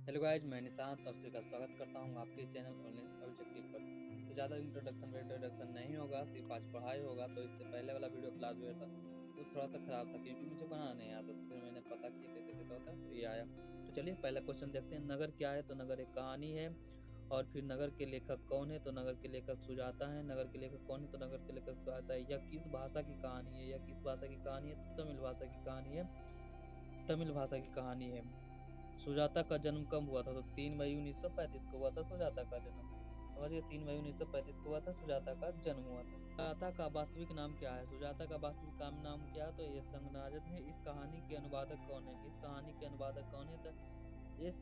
Hello guys, मैं निशांत आप सभी का स्वागत करता हूं आपके चैनल ऑनलाइन ऑब्जेक्टिव पर। तो ज़्यादा इंट्रोडक्शन नहीं होगा, सिर्फ आज पढ़ाई होगा। तो इससे पहले वाला वीडियो क्लास जो था वो थोड़ा सा ख़राब था क्योंकि मुझे बनाना नहीं आता, तो फिर मैंने पता किया कैसे कैसे होता है, तो ये आया। तो चलिए पहला क्वेश्चन देखते हैं। नगर क्या है? तो नगर एक कहानी है। और फिर नगर के लेखक कौन है? तो नगर के लेखक सुजाता है। नगर के लेखक कौन है? तो नगर के लेखक सुजाता है। यह किस भाषा की कहानी है? यह किस भाषा की कहानी है? तो तमिल भाषा की कहानी है। तमिल भाषा की कहानी है। सुजाता का जन्म कब हुआ था? तो 3 मई 1935 को हुआ था सुजाता का जन्म। समझ गए, 3 मई 1935 को हुआ था सुजाता का जन्म हुआ था। सुजाता का वास्तविक नाम क्या है? सुजाता का वास्तविक नाम क्या है? तो ये रंगराजन है। इस कहानी के अनुवादक कौन है? इस कहानी के अनुवादक कौन है? तो ये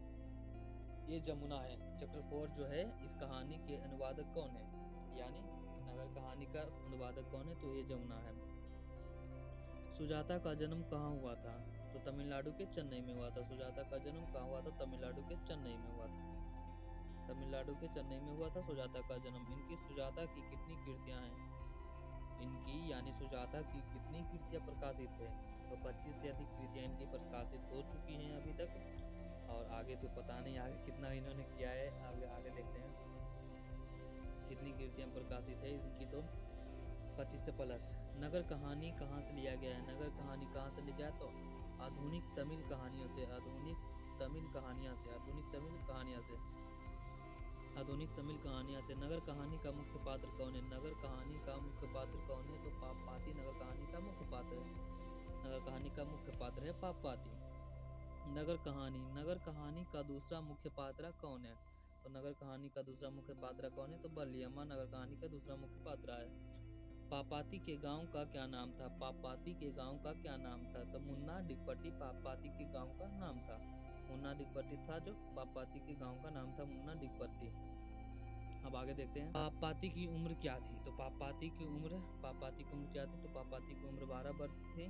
ये जमुना है। चैप्टर 4 जो है, इस कहानी के अनुवादक कौन है? यानी नगर कहानी का अनुवादक कौन है? तो ये जमुना है। सुजाता का जन्म कहाँ हुआ था? तो तमिलनाडु के चेन्नई में हुआ था। सुजाता का जन्म कहाँ हुआ था? तमिलनाडु के चेन्नई में हुआ था। तमिलनाडु के चेन्नई में हुआ था सुजाता का जन्म। इनकी सुजाता की कितनी कृतियां हैं? इनकी यानी सुजाता की कितनी कृतियां प्रकाशित है? तो 25 से अधिक कृतियां इनकी प्रकाशित हो चुकी हैं अभी तक। और आगे तो पता नहीं आगे कितना इन्होंने किया है, आगे आगे देखते हैं कितनी कृतियां प्रकाशित है इनकी। तो 25 से प्लस। नगर कहानी कहाँ से लिया गया है? नगर कहानी कहाँ से लिया गया? तो आधुनिक तमिल कहानियों से। आधुनिक तमिल कहानियाँ से। आधुनिक तमिल कहानियाँ से। आधुनिक तमिल कहानियाँ से। नगर कहानी का मुख्य पात्र कौन है? नगर कहानी का मुख्य पात्र कौन है? तो पापपाती नगर कहानी का मुख्य पात्र है। नगर कहानी का मुख्य पात्र है पापपाती। नगर कहानी। नगर कहानी का दूसरा मुख्य पात्र कौन है? तो नगर कहानी का दूसरा मुख्य पात्र कौन है? तो बल्लियम्मा नगर कहानी का दूसरा मुख्य पात्र है। पापाती के गांव का क्या नाम था? पापाती के गांव का क्या नाम था? तो मुन्ना डिगपट्टी पापाती के गांव का नाम था। मुन्ना डिगपट्टी था जो पापाती के गांव का नाम था, मुन्ना डिगपट्टी। अब आगे देखते हैं पापाती की उम्र क्या थी? तो पापाती की उम्र क्या थी? तो पापाती की उम्र 12 वर्ष थी।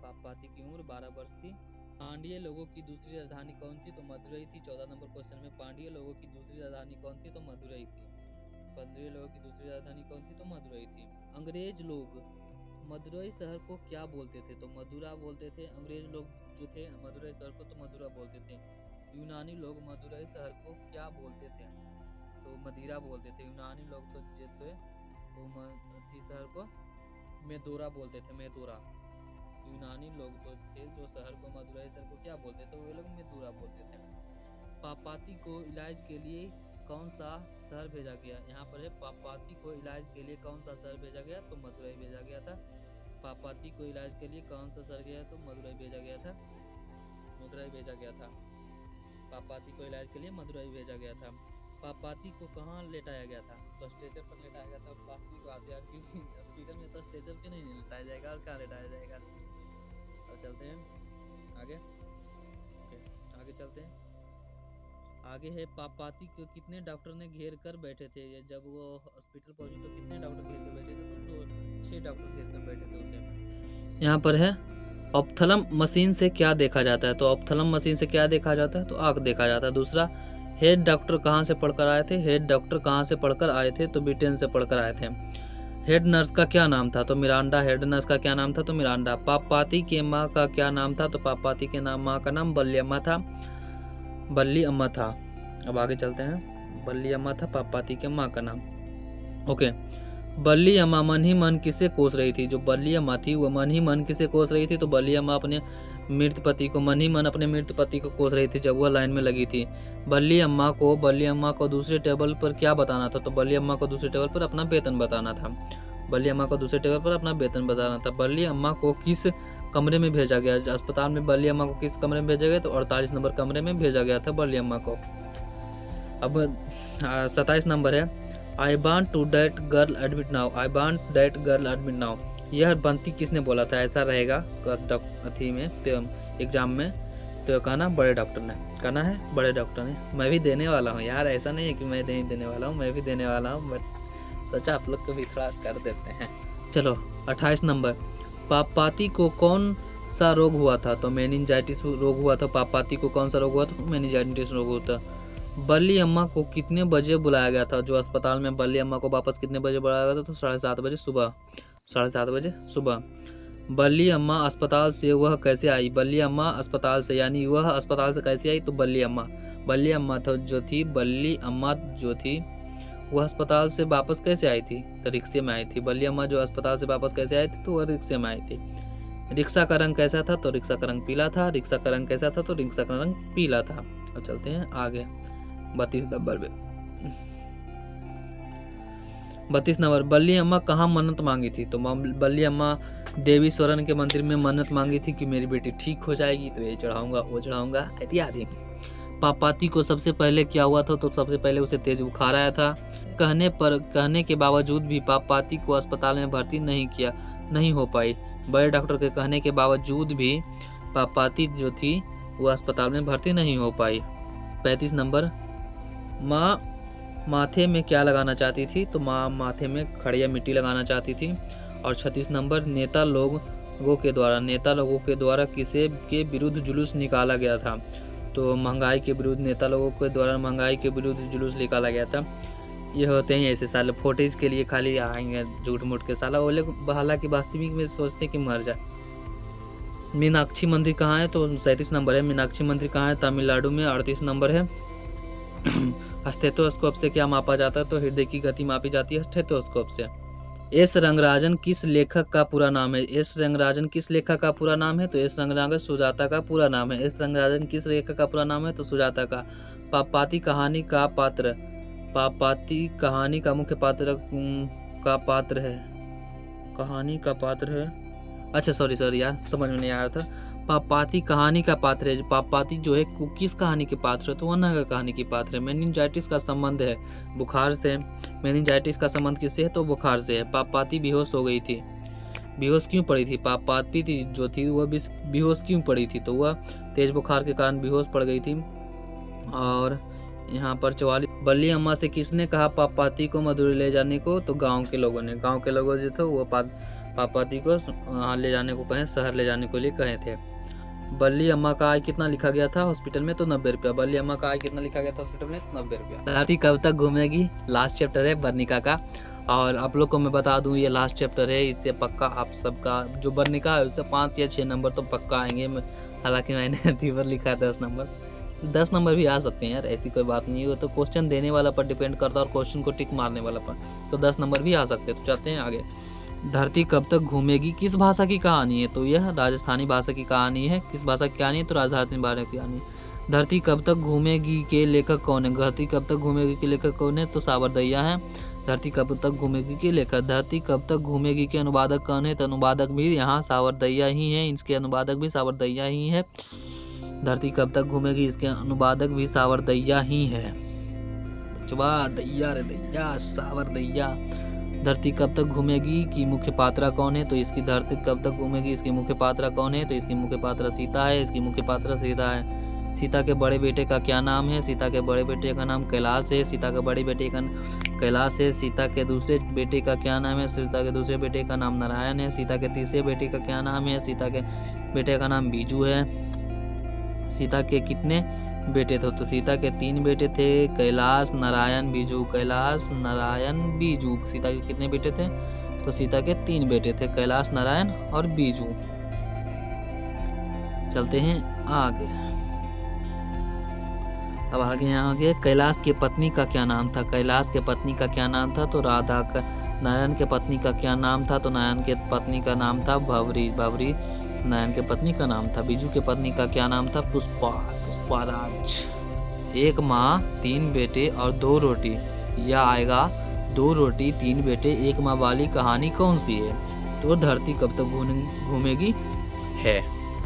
पापाती की उम्र 12 वर्ष थी। पांड्य लोगों की दूसरी राजधानी कौन थी? तो मदुरई थी। 14 नंबर क्वेश्चन में पांड्य लोगों की दूसरी राजधानी कौन थी? तो मदुरई थी। पांड्य लोगों की दूसरी राजधानी कौन थी? तो मदुरई थी। अंग्रेज लोग मदुरई शहर को क्या बोलते थे? तो मदुरा बोलते थे। अंग्रेज लोग जो थे मदुरई शहर को तो मदुरा बोलते थे। यूनानी लोग मदुरई शहर को क्या बोलते थे? तो मदिरा बोलते थे। यूनानी लोग तो जो थे वो शहर को मेदोरा बोलते थे। मेदोरा। यूनानी लोग तो थे जो शहर को मदुरई शहर को क्या बोलते थे? वो लोग मेदोरा बोलते थे। पापाती को इलाज के लिए कौन सा शहर भेजा गया? यहाँ पर है पापाती को इलाज के लिए कौन सा शहर भेजा गया? तो मदुरई भेजा गया था। पापाती को इलाज के लिए कौन सा शहर गया? तो मदुरई भेजा गया था। मदुरई भेजा गया था। पापाती को इलाज के लिए मदुरई भेजा गया था। पापाती को कहाँ लेटाया गया था? तो स्ट्रेचर पर लेटाया गया था। वास्तविक बात यार, क्योंकि हॉस्पिटल में तो स्ट्रेचर पे नहीं लेटाया जाएगा, और कहाँ लेटाया जाएगा। अब चलते हैं आगे। ओके, आगे चलते हैं। आगे है पापाती को कितने डॉक्टर ने घेर कर बैठे थे? जब वो हॉस्पिटल पहुंचे तो कितने डॉक्टर घेर कर बैठे थे? तो 6 डॉक्टर घेर कर बैठे थे उसे। यहाँ पर है ऑप्थलम मशीन से क्या देखा जाता है? तो ऑप्थलम मशीन से क्या देखा जाता है? तो आँख देखा जाता है। दूसरा, हेड डॉक्टर कहाँ से पढ़कर आए थे? हेड डॉक्टर कहाँ से पढ़कर आए थे? तो ब्रिटेन से पढ़कर आए थे। हेड नर्स का क्या नाम था? तो मिरांडा। हेड नर्स का क्या नाम था? तो मिरांडा। पापाती के माँ का क्या नाम था? तो पापाती के माँ का नाम बल्ली अम्मा था। बल्ली अम्मा था। अब आगे चलते हैं। बल्ली अम्मा था पापाती के माँ का नाम। ओके। बल्ली अम्मा मन ही मन किसे कोस रही थी? जो बल्ली अम्मा थी वो मन ही मन किसे कोस रही थी? तो बल्ली अम्मा अपने मृत पति को, मन ही मन अपने मृत पति को कोस रही थी जब वह लाइन में लगी थी। बल्ली अम्मा को दूसरे टेबल पर क्या बताना था? तो बल्ली अम्मा को दूसरे टेबल पर अपना वेतन बताना था। बल्ली अम्मा को दूसरे टेबल पर अपना वेतन बताना था। बल्ली अम्मा को किस कमरे में भेजा गया? अस्पताल में बल्ली अम्मा को किस कमरे में भेजा गया? तो 48 नंबर कमरे में भेजा गया था बल्ली अम्मा को। अब 27 नंबर है, I want to date girl admit now. I want date girl admit now. यह बंती किसने बोला था? ऐसा रहेगा अथी में एग्जाम में, तो कहना बड़े डॉक्टर ने। कहना है बड़े डॉक्टर ने। मैं भी देने वाला हूँ यार, ऐसा नहीं है कि मैं नहीं देने वाला हूँ, मैं भी देने वाला हूँ, बट सोचा आप लोग को भी थोड़ा कर देते हैं। चलो 28 नंबर, पापाती को कौन सा रोग हुआ था? तो मेनिंजाइटिस रोग हुआ था। पापाती को कौन सा रोग हुआ था? मेनिंजाइटिस रोग हुआ था। बल्ली अम्मा को कितने बजे बुलाया गया था? जो अस्पताल में बल्ली अम्मा को वापस कितने बजे बुलाया गया था? तो 7:30 बजे सुबह। 7:30 बजे सुबह। बल्ली अम्मा अस्पताल से वह कैसे आई? बल्ली अम्मा अस्पताल से, यानी वह अस्पताल से कैसे आई? तो बल्ली अम्मा बल्ली अम्मा जो थी वो अस्पताल से वापस कैसे आई थी? तो रिक्शे में आई थी। बल्ली अम्मा जो अस्पताल से वापस कैसे आई थी? तो वह रिक्शे में आई थी। रिक्शा का रंग कैसा था? तो रिक्शा का रंग पीला था। रिक्शा का रंग कैसा था? तो रिक्शा का रंग पीला था। अब चलते हैं आगे 32 नंबर में। 32 नंबर, बल्ली अम्मा कहाँ मन्नत मांगी थी? तो बल्ली अम्मा देवी स्वरण के मंदिर में मन्नत मांगी थी कि मेरी बेटी ठीक हो जाएगी, तो ये चढ़ाऊंगा वो चढ़ाऊंगा इत्यादि। पापाती को सबसे पहले क्या हुआ था? तो सबसे पहले उसे तेज बुखार आया था। कहने के बावजूद भी पापाती को अस्पताल में भर्ती नहीं हो पाई। बड़े डॉक्टर के कहने के बावजूद भी पापाती जो थी वो अस्पताल में भर्ती नहीं हो पाई। 35 नंबर, माँ माथे में क्या लगाना चाहती थी? तो माँ माथे में खड़िया मिट्टी लगाना चाहती थी। और 36 नंबर, नेता लोगों के द्वारा किसे के विरुद्ध जुलूस निकाला गया था? तो महंगाई के विरुद्ध, नेता लोगों के द्वारा महंगाई के विरुद्ध जुलूस निकाला गया था। ये होते हैं ऐसे साले, फोटेज के लिए खाली आएंगे झूठ मूठ के साला, वो लोग हालांकि वास्तविक में सोचते कि मर जाए। मीनाक्षी मंदिर कहाँ है? तो 37 नंबर है। मीनाक्षी मंदिर कहाँ है? तमिलनाडु में। 38 नंबर है। स्टेथोस्कोप से क्या मापा जाता है? तो हृदय की गति मापी जाती है स्टेथोस्कोप से। एस रंगराजन किस लेखक का पूरा नाम है? एस रंगराजन किस लेखक का पूरा नाम है? तो एस रंगराजन सुजाता का पूरा नाम है। एस रंगराजन किस लेखक का पूरा नाम है? तो सुजाता का। पापाती कहानी का मुख्य पात्र है। अच्छा सॉरी यार, समझ में नहीं आ रहा था। पापाती कहानी का पात्र है। पापाती जो है किस कहानी के पात्र है? तो वरना का कहानी की पात्र है। मेनिंजाइटिस का संबंध है बुखार से। मेनिंजाइटिस का संबंध किससे है? तो बुखार से है। पापाती बेहोश हो गई थी। बेहोश क्यों पड़ी थी? पापाती जो थी वह बेहोश क्यों पड़ी थी? तो वह तेज बुखार के कारण बेहोश पड़ गई थी। और यहाँ पर 44, बल्ली अम्मा से किसने कहा पापाती को मदुरै ले जाने को? तो गाँव के लोगों ने। गाँव के लोगों जो थे वो पापाती को ले जाने को कहें, शहर ले जाने के लिए कहे थे। बल्ली अम्मा का आय कितना लिखा गया था हॉस्पिटल में? तो 90 रुपया। बल्ली अम्मा का आय कितना लिखा गया था हॉस्पिटल में? 90 रुपया। धरती कब तक घूमेगी? लास्ट चैप्टर है बर्निका का। और आप लोग को मैं बता दूं ये लास्ट चैप्टर है, इससे पक्का आप सबका जो बर्निका है उससे 5 या 6 नंबर तो पक्का आएंगे। हालांकि मैंने तीवर लिखा है 10 नंबर भी आ सकते हैं यार, ऐसी कोई बात नहीं है। वो तो क्वेश्चन देने वाला पर डिपेंड करता है और क्वेश्चन को टिक मारने वाला पर, तो 10 नंबर भी आ सकते हैं। तो चलते हैं आगे। धरती कब तक घूमेगी किस भाषा की कहानी है? तो यह राजस्थानी भाषा की कहानी है। किस भाषा की कहानी है? तो राजस्थानी भाषा की कहानी। धरती कब तक घूमेगी के लेखक कौन है? धरती कब तक घूमेगी के लेखक कौन है? तो सावरदैया है। धरती कब तक घूमेगी के लेखक। धरती कब तक घूमेगी के अनुवादक कौन है? तो अनुवादक भी यहाँ सावरदैया ही है। इसके अनुवादक भी सावरदैया ही है। धरती कब तक घूमेगी इसके अनुवादक भी सावरदैया ही है। दैया रे दैया सावरदैया। धरती कब तक घूमेगी की मुख्य पात्रा कौन है? तो इसकी धरती कब तक घूमेगी इसकी मुख्य पात्रा कौन है? तो इसकी मुख्य पात्रा सीता है। इसकी मुख्य पात्रा सीता है। सीता के बड़े बेटे का क्या नाम है? सीता के बड़े बेटे का नाम कैलाश है। सीता के बड़े बेटे का कैलाश है। सीता के दूसरे बेटे का क्या नाम है? सीता के दूसरे बेटे का नाम नारायण है। सीता के तीसरे बेटे का क्या नाम है? सीता के बेटे का नाम बीजू है। सीता के कितने बेटे थे? तो सीता के 3 बेटे थे, कैलाश, नारायण, बीजू। कैलाश, नारायण, बीजू। सीता के कितने बेटे थे? तो सीता के 3 बेटे थे, कैलाश, नारायण और बीजू। चलते हैं आगे। अब आगे यहाँ आगे कैलाश की पत्नी का क्या नाम था? कैलाश के पत्नी का क्या नाम था? तो राधा। नारायण के पत्नी का क्या नाम था? तो नारायण के पत्नी का नाम था भवरी। नारायण के पत्नी का नाम था। बीजू के पत्नी का क्या नाम था? पुष्पाराज। 1 माँ 3 बेटे और 2 रोटी, या आएगा 2 रोटी 3 बेटे 1 माँ वाली कहानी कौन सी है? तो धरती कब तक घूमेगी है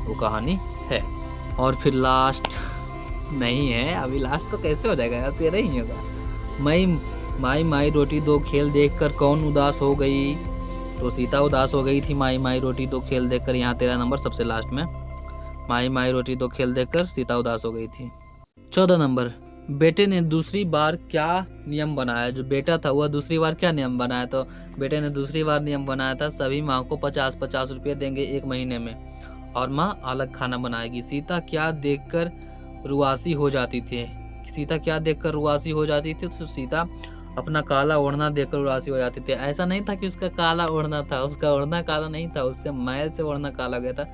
वो कहानी है। और फिर लास्ट नहीं है, अभी लास्ट तो कैसे हो जाएगा यार, तेरा ही होगा। माई रोटी 2 खेल देखकर कौन उदास हो गई? तो सीता उदास हो गई थी माई रोटी 2 खेल देखकर। यहाँ 13 नंबर सबसे लास्ट में। माई रोटी 2 खेल देखकर सीता उदास हो गई थी। 14 नंबर, बेटे ने दूसरी बार क्या नियम बनाया? जो बेटा था वह दूसरी बार क्या नियम बनाया? तो बेटे ने दूसरी बार नियम बनाया था सभी माँ को 50-50 रुपये देंगे 1 महीने में और माँ अलग खाना बनाएगी। सीता क्या देखकर रुआसी हो जाती थी? सीता क्या देखकर रुआसी हो जाती थी? तो सीता अपना काला ओढ़ना देखकर उदासी हो जाती थी। ऐसा नहीं था कि उसका काला ओढ़ना था, उसका ओढ़ना काला नहीं था, उससे मैल से ओढ़ना काला गया था।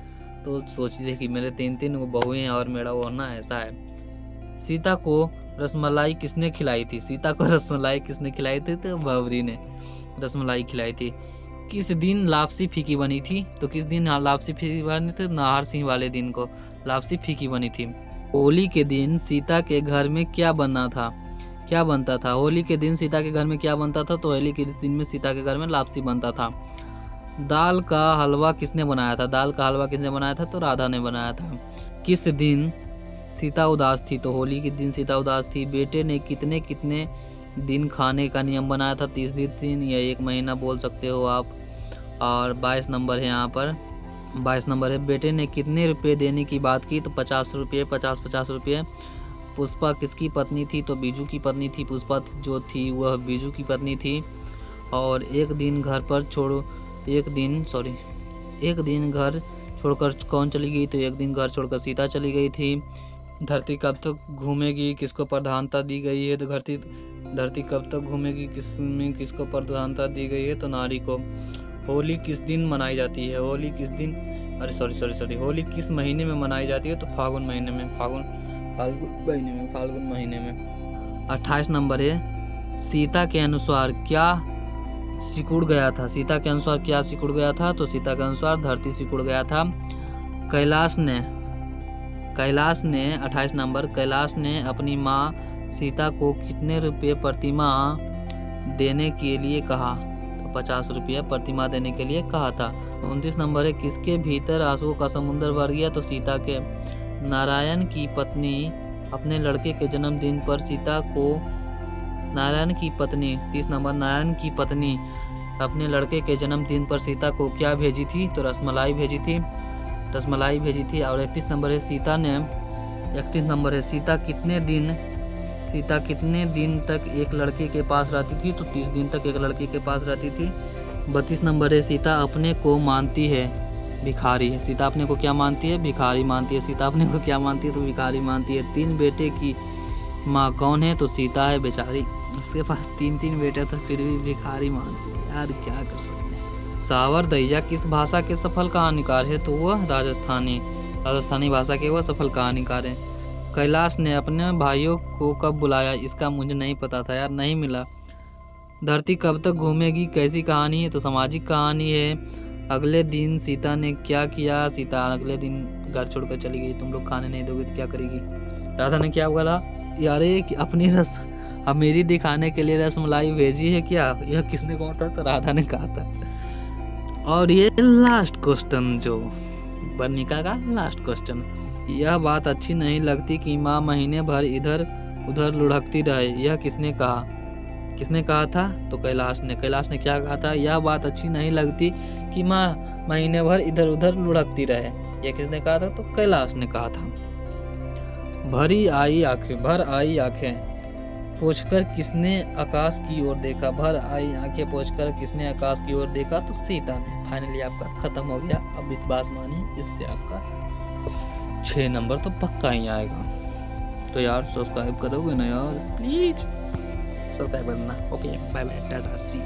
तो सोचती थी कि मेरे 3 बहुएं हैं और मेरा ओढ़ना ऐसा है। सीता को रसमलाई किसने खिलाई थी? सीता को रसमलाई किसने खिलाई थी? तो बाबरी ने रसमलाई खिलाई थी। किस दिन लापसी फीकी बनी थी? तो किस दिन लापसी फीकी बनी थी? नाहर सिंह वाले दिन को लापसी फीकी बनी थी। होली के दिन सीता के घर में क्या बनना था? क्या बनता था? होली के दिन सीता के घर में क्या बनता था? तो होली के दिन में सीता के घर में लापसी बनता था। दाल का हलवा किसने बनाया था? दाल का हलवा किसने बनाया था? तो राधा ने बनाया था। किस दिन सीता उदास थी? तो होली के दिन सीता उदास थी। बेटे ने कितने कितने दिन खाने का नियम बनाया था? 30 दिन या 1 महीना बोल सकते हो आप। और 22 नंबर है यहाँ पर, 22 नंबर है। बेटे ने कितने रुपए देने की बात की? तो 50 रुपये, 50 रुपये। पुष्पा किसकी पत्नी थी? तो बीजू की पत्नी थी। पुष्पा जो थी वह बीजू की पत्नी थी। और एक दिन घर घर छोड़कर कौन चली गई? तो एक दिन घर छोड़कर सीता चली गई थी। धरती कब तक घूमेगी किसको प्रधानता दी गई है? तो धरती कब तक घूमेगी किसको प्रधानता दी गई है? तो नारी को। होली किस दिन मनाई जाती है? होली किस दिन होली किस महीने में मनाई जाती है? तो फाल्गुन महीने में। फाल्गुन महीने में। 28 नंबर है। सीता के अनुसार क्या सिकुड़ गया था? सीता के अनुसार क्या सिकुड़ गया था? तो सीता के अनुसार धरती सिकुड़ गया था। कैलाश ने 28 नंबर, कैलाश ने अपनी माँ सीता को कितने रुपये प्रतिमाह देने के लिए कहा? तो 50 रुपये प्रतिमाह देने के लिए कहा था। 29 नंबर है। किसके भीतर आंसुओं का समुद्र भर गया? तो सीता के। नारायण की पत्नी अपने लड़के के जन्मदिन पर सीता को 30 नंबर, नारायण की पत्नी अपने लड़के के जन्मदिन पर सीता को क्या भेजी थी? तो रसमलाई भेजी थी। और 31 नंबर है। 31 नंबर है। सीता कितने दिन तक एक लड़के के पास रहती थी? तो 30 दिन तक एक लड़के के पास रहती थी। 32 नंबर है। सीता अपने को मानती है भिखारी है। सीता अपने को क्या मानती है? भिखारी मानती है। सीता अपने को क्या मानती है? तो भिखारी मानती है। 3 बेटे की माँ कौन है? तो सीता है बेचारी। उसके पास 3 बेटे तो फिर भी भिखारी मानती है। यार क्या कर सकते हैं। सावर दैया किस भाषा के सफल कहानीकार है? तो वह राजस्थानी भाषा के वह सफल कहानीकार है। कैलाश ने अपने भाइयों को कब बुलाया? इसका मुझे नहीं पता था यार, नहीं मिला। धरती कब तक घूमेगी कैसी कहानी है? तो सामाजिक कहानी है। अगले दिन सीता ने क्या किया? सीता अगले दिन घर छोड़कर चली गई। तुम लोग खाने नहीं दोगे तो क्या करेगी? राधा ने क्या बोला? यार अपनी अब मेरी दिखाने के लिए रसमलाई भेजी है क्या? यह किसने कहा था? तो राधा ने कहा था। और ये लास्ट क्वेश्चन जो बर्निका का लास्ट क्वेश्चन, यह बात अच्छी नहीं लगती कि माँ महीने भर इधर उधर लुढ़कती रहे। यह किसने कहा था? तो कैलाश ने क्या कहा था? यह बात अच्छी नहीं लगती कि माँ महीने भर इधर उधर लुढ़कती रहे। यह किसने कहा था? तो कैलाश ने कहा था। भर आई आंखें पोंछकर किसने आकाश की ओर देखा? भर आई आंखें पोंछकर किसने आकाश की ओर देखा? तो सीता ने। फाइनली आपका खत्म हो गया। अब इस बात मानिए, इससे आपका 6 नंबर तो पक्का ही आएगा। तो यार सब्सक्राइब करोगे ना यार, प्लीज सब्सक्राइब करना। ओके बाय बाय, टाटा सी।